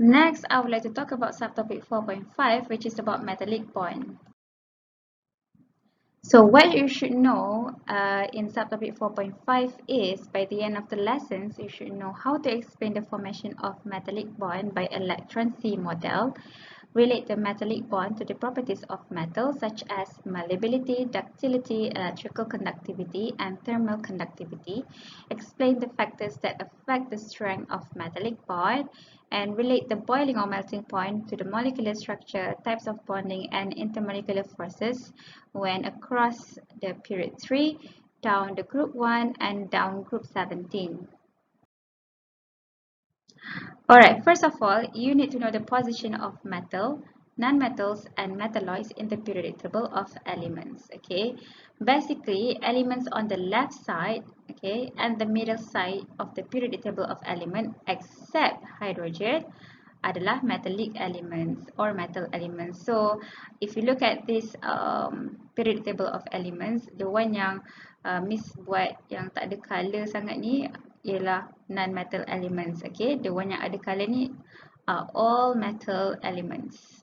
Next, I would like to talk about subtopic 4.5, which is about metallic bond. So what you should know in subtopic 4.5 is, by the end of the lessons, you should know how to explain the formation of metallic bond by electron C model, relate the metallic bond to the properties of metals such as malleability, ductility, electrical conductivity, and thermal conductivity, explain the factors that affect the strength of metallic bond, and relate the boiling or melting point to the molecular structure, types of bonding, and intermolecular forces when across the period 3, down the group 1, and down group 17. Alright, first of all, you need to know the position of metal, nonmetals, and metalloids in the periodic table of elements. Okay, basically, elements on the left side, okay, and the middle side of the periodic table of element, except hydrogen, adalah metallic elements or metal elements. So, if you look at this periodic table of elements, the one yang Miss buat yang tak ada color sangat ni ialah non-metal elements. Okay, the one yang ada color ni are all metal elements.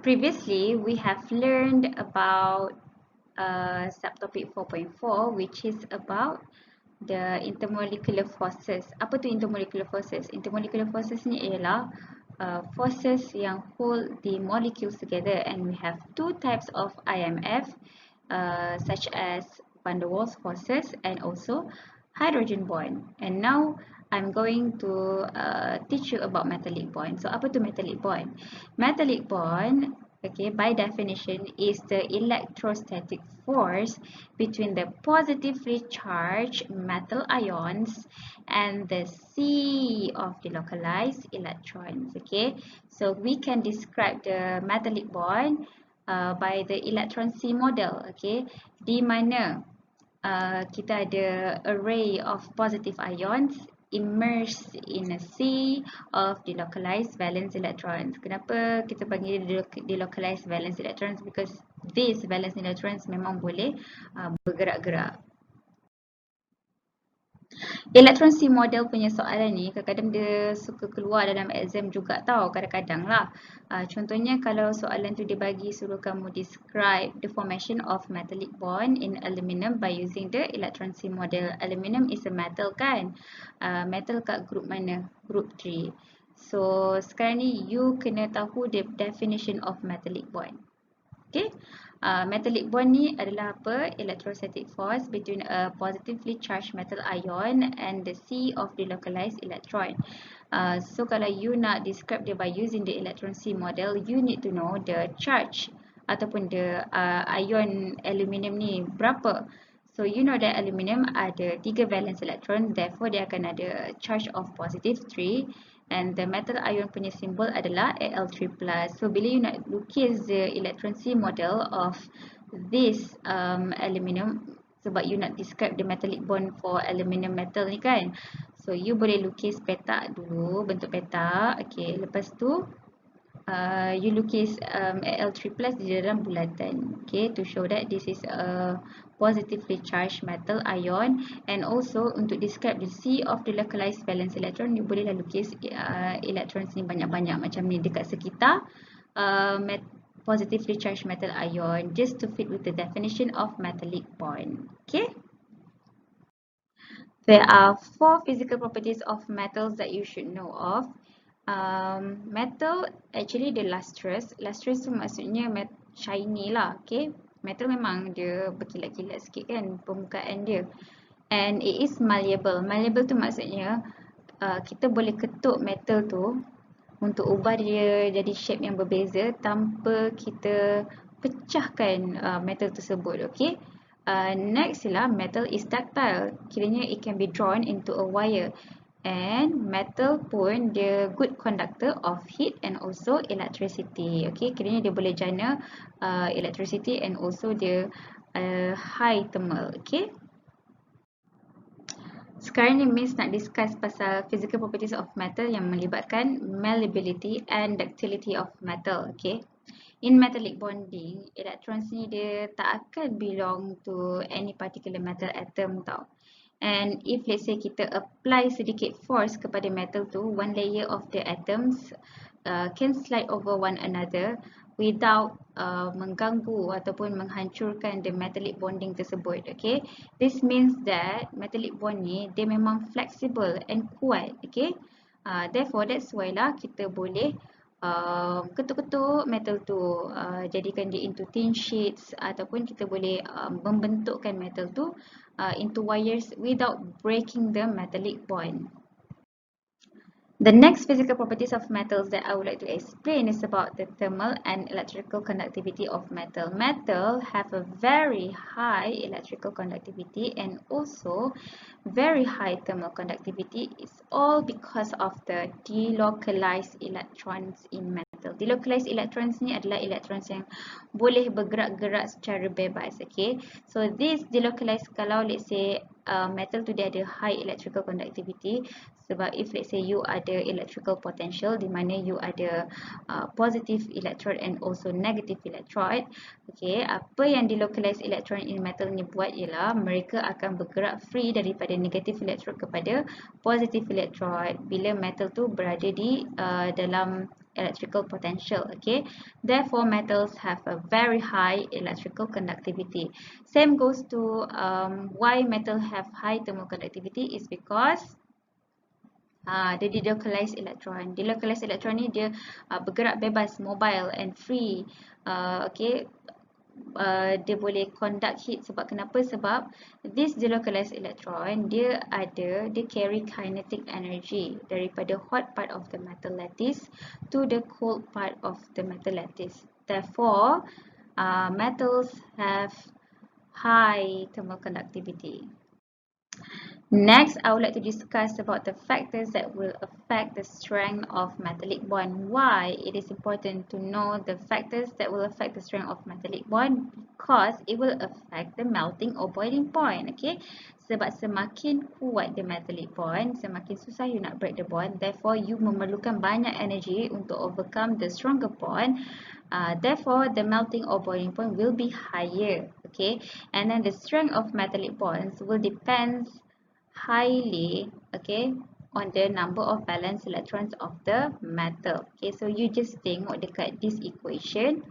Previously, we have learned about subtopic 4.4, which is about the intermolecular forces. Apa tu intermolecular forces? Intermolecular forces ni ialah forces yang hold the molecules together, and we have two types of IMF, such as van der Waals forces and also hydrogen bond. And now I'm going to teach you about metallic bond. So apa tu metallic bond? Metallic bond, okay, by definition is the electrostatic force between the positively charged metal ions and the C of the localized electrons. Okay, so we can describe the metallic bond by the electron C model. Okay, di mana kita ada array of positive ions immersed in a sea of delocalized valence electrons. Kenapa kita panggil delocalized valence electrons? Because these valence electrons memang boleh bergerak-gerak. Electron C model punya soalan ni kadang-kadang dia suka keluar dalam exam juga tau, kadang-kadang lah. Contohnya kalau soalan tu dia bagi suruh kamu describe the formation of metallic bond in aluminum by using the electron C model. Aluminum is a metal kan? Metal kat group mana? Group 3. So sekarang ni you kena tahu the definition of metallic bond. Okay, metallic bond ni adalah apa? Electrostatic force between a positively charged metal ion and the C of the localized electron. So kalau you nak describe dia by using the electron C model, you need to know the charge ataupun the ion aluminium ni berapa. So you know that aluminium ada 3 valence electron, therefore dia akan ada charge of positive 3. And the metal ion punya symbol adalah Al3+. So bila you nak lukis the electron C model of this aluminium, sebab you nak describe the metallic bond for aluminium metal ni kan, so you boleh lukis petak dulu, bentuk petak. Okay, lepas tu you lukis Al3+ di dalam bulatan, okay, to show that this is a positively charged metal ion. And also untuk describe the C of the localized valence electron, you bolehlah lukis electrons ni banyak-banyak macam ni dekat sekitar positively charged metal ion, just to fit with the definition of metallic bond. Okay, there are 4 physical properties of metals that you should know of. Metal actually dia lustrous. Lustrous tu maksudnya shiny lah. Okay, metal memang dia berkilat-kilat sikit kan permukaan dia. And it is malleable. Malleable tu maksudnya kita boleh ketuk metal tu untuk ubah dia jadi shape yang berbeza tanpa kita pecahkan metal tersebut. Okay, next ialah metal is ductile. Kiranya it can be drawn into a wire. And metal pun dia good conductor of heat and also electricity. Okay, kiranya dia boleh jana electricity and also dia high thermal. Okay, sekarang ni Miss nak discuss pasal physical properties of metal yang melibatkan malleability and ductility of metal. Okay, in metallic bonding, electrons ni dia tak akan belong to any particular metal atom tau. And if let's say kita apply sedikit force kepada metal tu, one layer of the atoms can slide over one another without mengganggu ataupun menghancurkan the metallic bonding tersebut. Okay, this means that metallic bond ni dia memang flexible and kuat. Okay, therefore that's why lah kita boleh ketuk-ketuk metal tu, jadikan dia into thin sheets, ataupun kita boleh membentukkan metal tu into wires without breaking the metallic bond. The next physical properties of metals that I would like to explain is about the thermal and electrical conductivity of metal. Metal have a very high electrical conductivity and also very high thermal conductivity. It's all because of the delocalized electrons in metal. Delocalized electrons ni adalah electrons yang boleh bergerak-gerak secara bebas. Okay, so this delocalized, kalau let's say metal tu dia ada high electrical conductivity, sebab if let's say you ada electrical potential di mana you ada positive electrode and also negative electrode. Okay, apa yang delocalized electron in metal ni buat ialah mereka akan bergerak free daripada negative electrode kepada positive electrode bila metal tu berada di dalam electrical potential. Okay, therefore metals have a very high electrical conductivity. Same goes to why metal have high thermal conductivity is because the delocalized electron. Delocalized electron ni dia bergerak bebas, mobile and free. Okay, dia boleh conduct heat. Sebab kenapa? Sebab this delocalized electron dia carry kinetic energy daripada hot part of the metal lattice to the cold part of the metal lattice. Therefore, metals have high thermal conductivity. Next, I would like to discuss about the factors that will affect the strength of metallic bond. Why it is important to know the factors that will affect the strength of metallic bond? Because it will affect the melting or boiling point. Okay, sebab semakin kuat the metallic bond, semakin susah you nak break the bond. Therefore, you memerlukan banyak energy untuk overcome the stronger bond. Therefore, the melting or boiling point will be higher. Okay, and then the strength of metallic bonds will depend highly, okay, on the number of valence electrons of the metal. Okay, so you just tengok dekat this equation.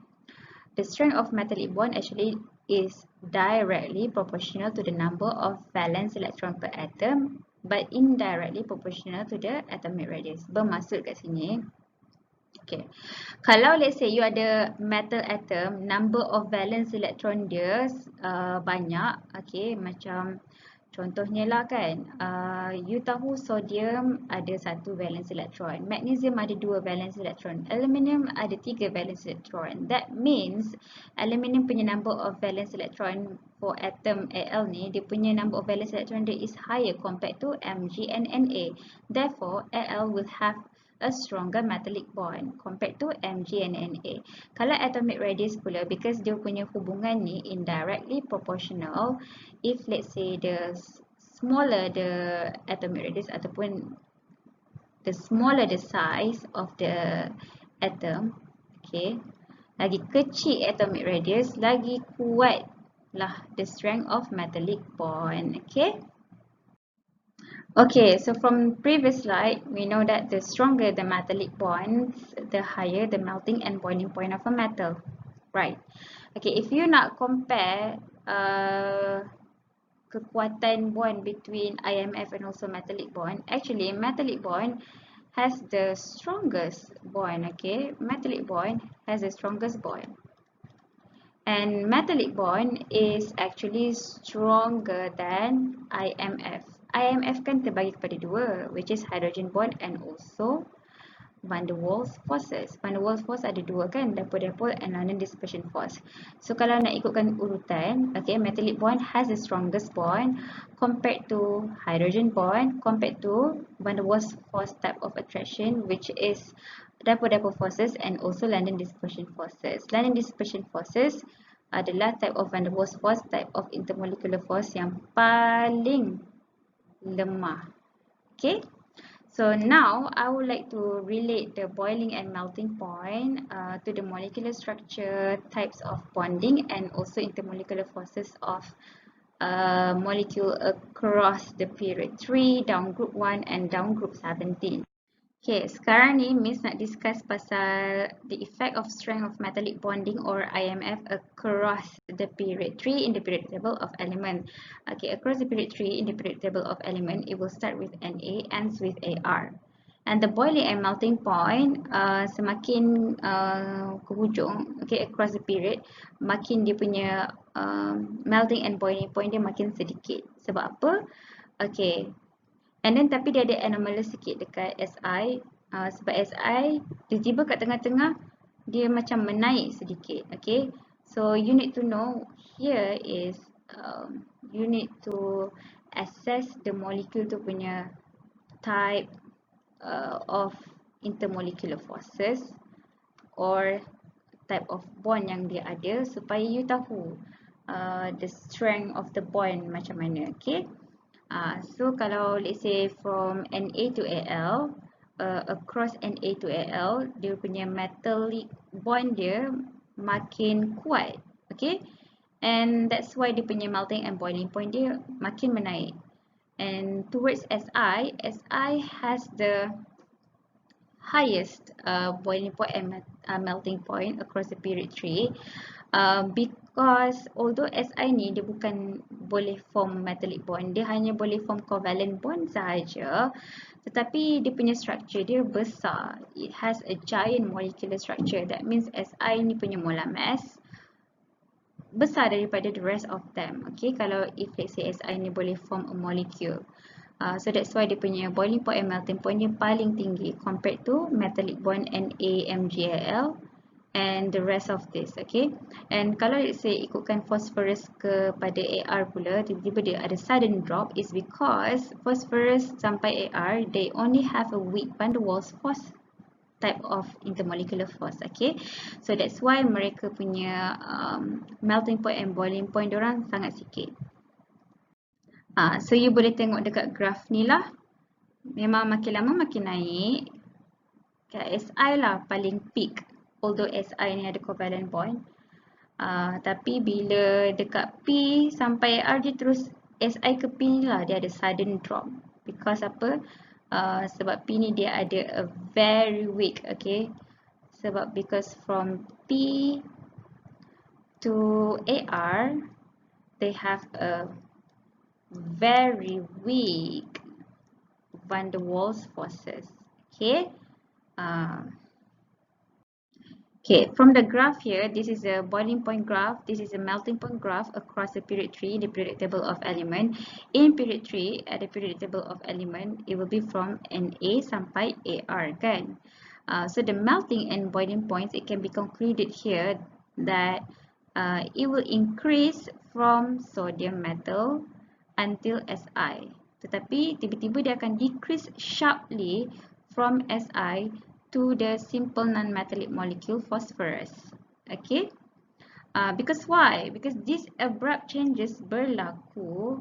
The strength of metallic bond actually is directly proportional to the number of valence electron per atom, but indirectly proportional to the atomic radius. Bermaksud kat sini, okay, kalau let's say you ada metal atom, number of valence electron dia banyak, okay, macam contohnya lah kan, you tahu sodium ada 1 valence electron, magnesium ada 2 valence electron, aluminium ada 3 valence electron. That means aluminium punya number of valence electron for atom Al ni, dia punya number of valence electron dia is higher compared to Mg and Na. Therefore, Al will have a stronger metallic bond compared to Mg and Na. Kalau atomic radius pula, because dia punya hubungan ni indirectly proportional, if let's say the smaller the atomic radius ataupun the smaller the size of the atom, okay, lagi kecil atomic radius, lagi kuat lah the strength of metallic bond. Okay. Okay, so from previous slide, we know that the stronger the metallic bonds, the higher the melting and boiling point of a metal, right? Okay, if you nak compare kekuatan bond between IMF and also metallic bond, actually metallic bond has the strongest bond. Okay, metallic bond has the strongest bond, and metallic bond is actually stronger than IMF. IMF kan terbagi kepada dua, which is hydrogen bond and also van der Waals forces. Van der Waals force ada dua kan, dipole and London dispersion force. So kalau nak ikutkan urutan, okay, metallic bond has the strongest bond compared to hydrogen bond, compared to van der Waals force type of attraction, which is dipole forces and also London dispersion forces. London dispersion forces adalah type of van der Waals force, type of intermolecular force yang paling lemah. Okay, so now I would like to relate the boiling and melting point to the molecular structure, types of bonding and also intermolecular forces of molecule across the period 3, down group 1 and down group 17. Okay, sekarang ni Miss nak discuss pasal the effect of strength of metallic bonding or IMF across the period 3 in the periodic table of element. Okay, across the period 3 in the periodic table of element, it will start with Na, ends with Ar. And the boiling and melting point semakin ke hujung, okay, across the period, makin dia punya melting and boiling point dia makin sedikit. Sebab apa? Okay, and then tapi dia ada anomalous sikit dekat SI, sebab SI tiba-tiba kat tengah-tengah dia macam menaik sedikit. Okay, so you need to know here is you need to assess the molecule tu punya type of intermolecular forces or type of bond yang dia ada supaya you tahu the strength of the bond macam mana. Okay, so kalau let's say from Na to Al, across Na to Al, dia punya metallic bond dia makin kuat. Okay, and that's why dia punya melting and boiling point dia makin menaik. And towards Si has the highest boiling point and melting point across the period 3, because although Si ni dia bukan boleh form metallic bond, dia hanya boleh form covalent bond sahaja, tetapi dia punya structure dia besar. It has a giant molecular structure. That means Si ni punya molar mass besar daripada the rest of them. Okay, kalau if let's say Si ni boleh form a molecule, so that's why dia punya boiling point and melting point dia paling tinggi compared to metallic bond NaMgAl and the rest of this. Okay, and kalau let's say ikutkan phosphorus kepada Ar pula, tiba-tiba dia ada sudden drop, is because phosphorus sampai Ar they only have a weak van der Waals force type of intermolecular force. Okay, so that's why mereka punya melting point and boiling point diorang sangat sikit. So you boleh tengok dekat graf ni lah, memang makin lama makin naik. Kat Si lah paling peak, although Si ni ada covalent bond, tapi bila dekat P sampai R dia terus Si ke P ni lah dia ada sudden drop. Because apa? Sebab P ni dia ada a very weak, okay, sebab because from P to Ar they have a very weak van der Waals forces. Okay, okay, from the graph here, this is a boiling point graph, this is a melting point graph across the period 3, the periodic table of element. In period 3, at the periodic table of element, it will be from Na sampai Ar, kan? So the melting and boiling points, it can be concluded here that it will increase from sodium metal until Si. Tetapi tiba-tiba dia akan decrease sharply from Si to the simple non-metallic molecule phosphorus. Okay, because why? Because these abrupt changes berlaku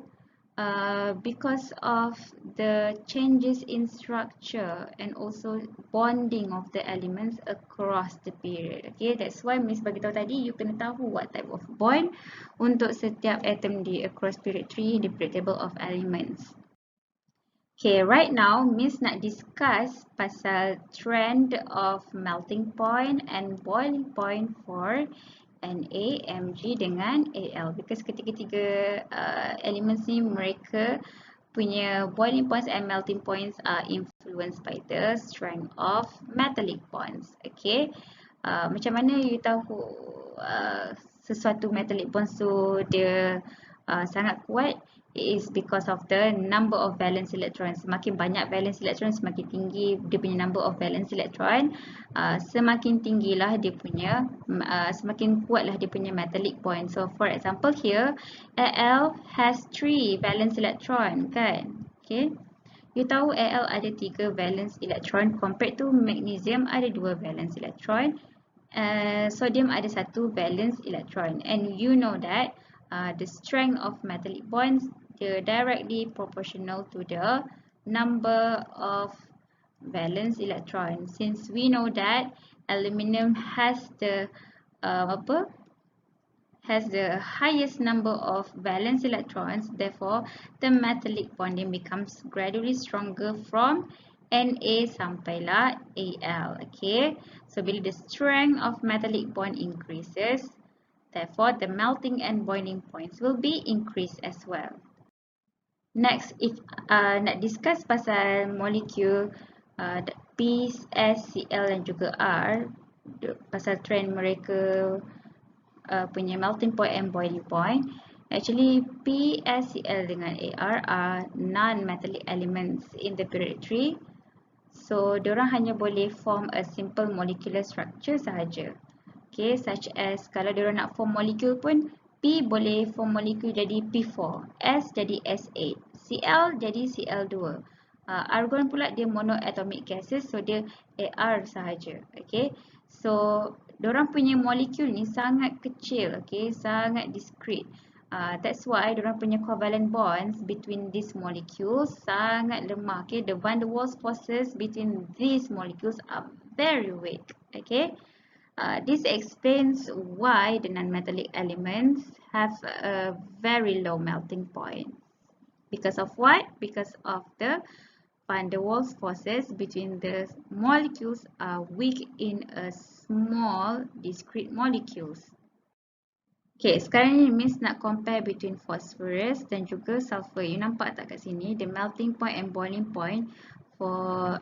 because of the changes in structure and also bonding of the elements across the period. Okay, that's why Miss bagi tahu tadi, you kena tahu what type of bond untuk setiap atom di across period 3 di periodic table of elements. Okay, right now Miss nak discuss pasal trend of melting point and boiling point for Na, Mg dengan Al, because ketiga-tiga elements ni mereka punya boiling points and melting points are influenced by the strength of metallic bonds. Okay, macam mana you tahu sesuatu metallic bonds tu dia sangat kuat? It is because of the number of valence electrons. Semakin banyak valence electron, semakin tinggi dia punya number of valence electron, semakin tinggilah dia punya, semakin kuatlah dia punya metallic bond. So for example here, Al has 3 valence electron, kan? Okay, you tahu Al ada 3 valence electron compared to magnesium ada 2 valence electron, sodium ada 1 valence electron, and you know that the strength of metallic bonds they are directly proportional to the number of valence electron. Since we know that aluminium has the has the highest number of valence electrons, therefore the metallic bonding becomes gradually stronger from Na sampailah Al. Okay, so bila the strength of metallic bond increases, therefore the melting and boiling points will be increased as well. Next, if nak discuss pasal molekul P, S, Cl dan juga R, pasal trend mereka punya melting point and boiling point, actually P, S, Cl dengan Ar are non-metallic elements in the periodic tree. So, diorang hanya boleh form a simple molecular structure sahaja. Okay, such as kalau diorang nak form molekul pun, P boleh form molekul jadi P4, S jadi S8, Cl jadi Cl2. Argon pula dia monoatomic gases, so dia Ar sahaja. Okay, so diorang punya molekul ni sangat kecil, okay, sangat discrete. That's why diorang punya covalent bonds between these molecules sangat lemah. Okay, the van der Waals forces between these molecules are very weak. Okay. This explains why the non-metallic elements have a very low melting point. Because of what? Because of the van der Waals forces between the molecules are weak in a small discrete molecules. Okay, sekarang ni Miss nak compare between phosphorus dan juga sulfur. You nampak tak kat sini? The melting point and boiling point for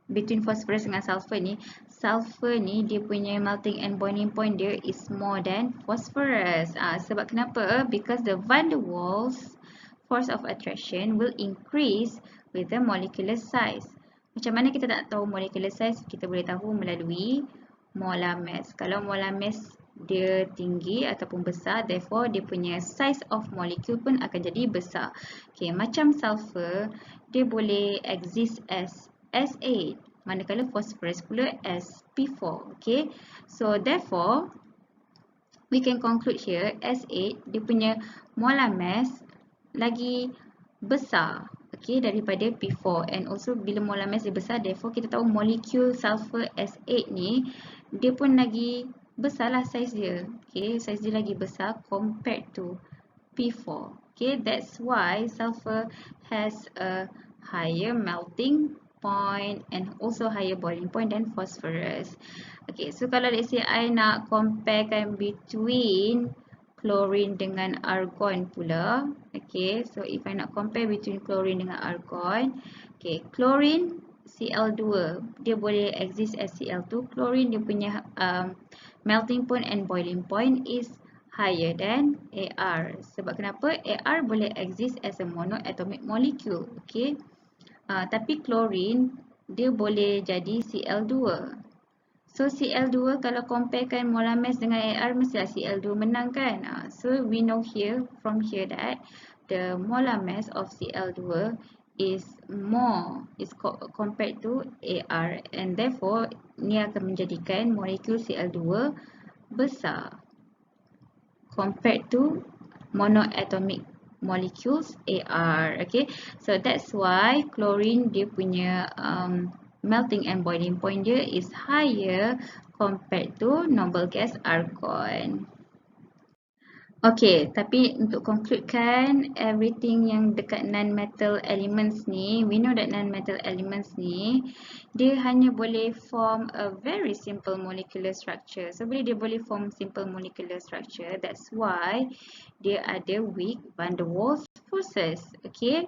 between phosphorus dengan sulfur ni. Sulfur ni dia punya melting and boiling point dia is more than phosphorus. Sebab kenapa? Because the van der Waals force of attraction will increase with the molecular size. Macam mana kita tak tahu molecular size? Kita boleh tahu melalui molar mass. Kalau molar mass dia tinggi ataupun besar, therefore dia punya size of molecule pun akan jadi besar. Okay, macam sulfur, dia boleh exist as S8, manakala phosphorus pula as P4. Okay, so therefore we can conclude here S8 dia punya molar mass lagi besar, okay, daripada P4, and also bila molar mass dia besar, therefore kita tahu molekul sulfur S8 ni dia pun lagi besarlah size dia. Okay, size dia lagi besar compared to P4. Okay, that's why sulfur has a higher melting point and also higher boiling point than phosphorus. Okay, so kalau let's say I nak comparekan between chlorine dengan argon pula. Okay, so if I nak compare between chlorine dengan argon, okay, chlorine Cl2 dia boleh exist as Cl2. Chlorine dia punya melting point and boiling point is higher than Ar. Sebab kenapa? Ar boleh exist as a monoatomic molecule. Okay, tapi chlorine dia boleh jadi Cl2. So Cl2 kalau comparekan molar mass dengan Ar, mestilah Cl2 menang kan? So we know here from here that the molar mass of Cl2 is more compared to Ar, and therefore ni akan menjadikan molekul Cl2 besar compared to monoatomic molecules Ar. Okay, so that's why chlorine dia punya melting and boiling point dia is higher compared to noble gas argon. Okay, tapi untuk concludekan everything yang dekat non-metal elements ni, we know that non-metal elements ni dia hanya boleh form a very simple molecular structure. So bila dia boleh form simple molecular structure, that's why dia ada weak van der Waals forces. Okay,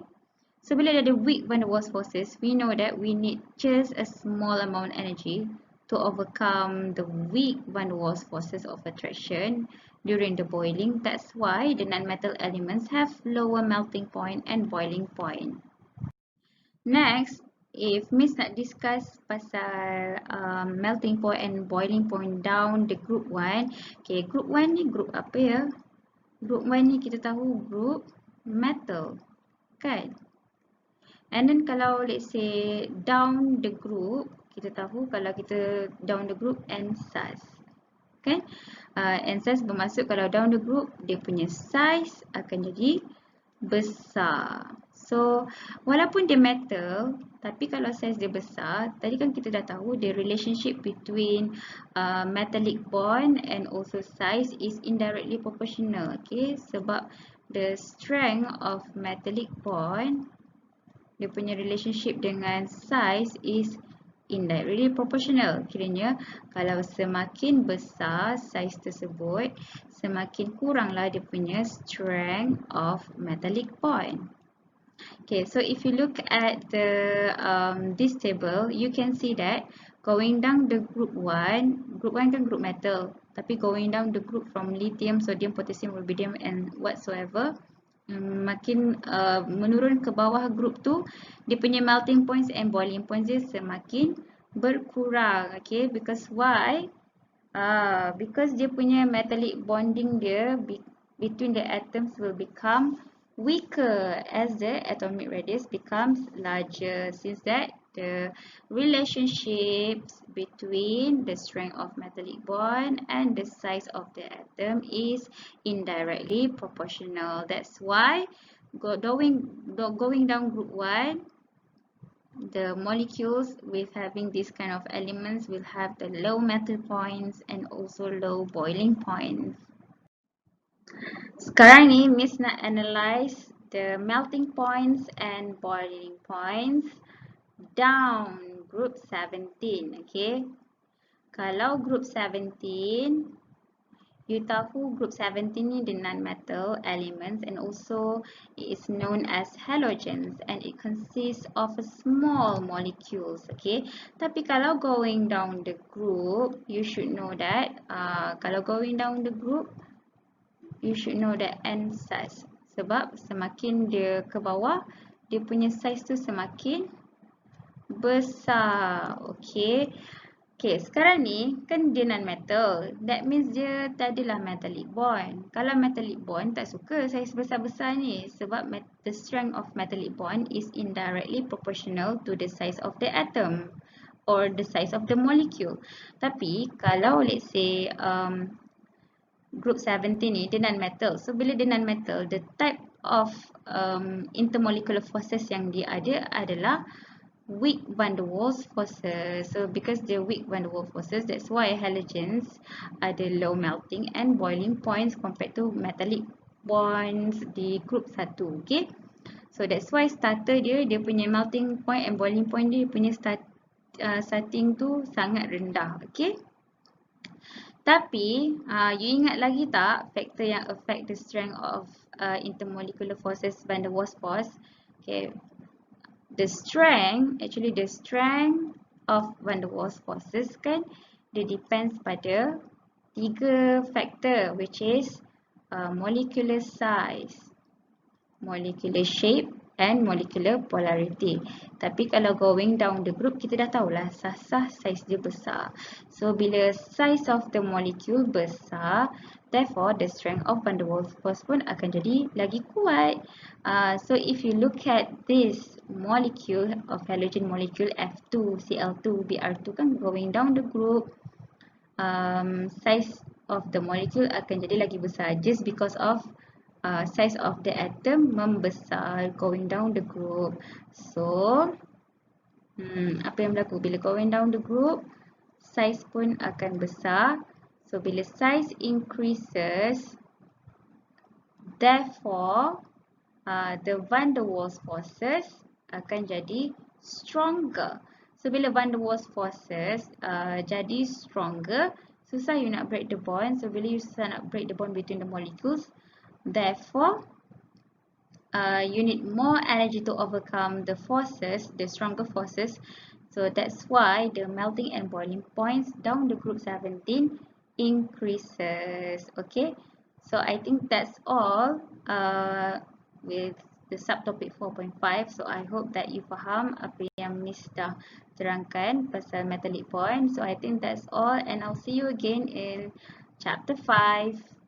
so bila dia ada weak van der Waals forces, we know that we need just a small amount energy to overcome the weak van der Waals forces of attraction during the boiling. That's why the non-metal elements have lower melting point and boiling point. Next, if Miss nak discuss pasal melting point and boiling point down the group 1. Okay, group 1 ni group apa ya? Group 1 ni kita tahu group metal, kan? And then kalau let's say down the group, kita tahu kalau kita down the group NSAS, kan? NSAS bermaksud kalau down the group dia punya size akan jadi besar. So walaupun dia metal, tapi kalau saiz dia besar, tadi kan kita dah tahu the relationship between metallic bond and also size is indirectly proportional. Okay, sebab the strength of metallic bond, dia punya relationship dengan size is indirectly proportional. Kiranya kalau semakin besar saiz tersebut, semakin kuranglah dia punya strength of metallic bond. Okay, so if you look at the this table, you can see that going down the group 1 kan group metal, tapi going down the group from lithium, sodium, potassium, rubidium and whatsoever, makin menurun ke bawah group tu, dia punya melting points and boiling points dia semakin berkurang. Okay, because why? Because dia punya metallic bonding dia between the atoms will become weaker as the atomic radius becomes larger, since that the relationships between the strength of metallic bond and the size of the atom is indirectly proportional. That's why going down group 1, the molecules with having this kind of elements will have the low metal points and also low boiling points. Sekarang ni Miss nak analyse the melting points and boiling points down group 17. Okay, kalau group 17, you tahu group 17 ni the non-metal elements and also it is known as halogens and it consists of small molecules. Okay, tapi kalau going down the group, you should know that kalau going down the group, you should know that n size, sebab semakin dia ke bawah, dia punya size tu semakin besar. Okay, sekarang ni kan dia non-metal, that means dia tak adalah metallic bond. Kalau metallic bond tak suka saiz besar-besar ni, sebab the strength of metallic bond is indirectly proportional to the size of the atom or the size of the molecule. Tapi kalau let's say group 17 ni dia non-metal, so bila dia non-metal, the type of intermolecular forces yang dia ada adalah weak van der Waals forces. So because they're weak van der Waals forces, that's why halogens ada low melting and boiling points compared to metallic bonds di group 1. Okay, so that's why starter dia punya melting point and boiling point dia punya starting tu sangat rendah. Okay, tapi you ingat lagi tak faktor yang affect the strength of intermolecular forces van der Waals force? Okay, the strength of van der Waals forces kan, dia depends pada 3 factor, which is molecular size, molecular shape and molecular polarity. Tapi kalau going down the group, kita dah tahulah sah-sah size dia besar. So bila size of the molecule besar, therefore the strength of van der Waals force pun akan jadi lagi kuat. So if you look at this molecule of halogen molecule F2, Cl2, Br2 kan going down the group, size of the molecule akan jadi lagi besar just because of size of the atom membesar going down the group. So apa yang berlaku bila going down the group, size pun akan besar. So bila size increases, therefore the van der Waals forces akan jadi stronger. So bila van der Waals forces jadi stronger, susah you nak break the bond. So bila you susah nak break the bond between the molecules, therefore you need more energy to overcome the forces, the stronger forces. So that's why the melting and boiling points down the group 17 increases. Okay, so I think that's all with the subtopic 4.5. So I hope that you faham apa yang Miss dah terangkan pasal metallic bond. So I think that's all and I'll see you again in chapter 5.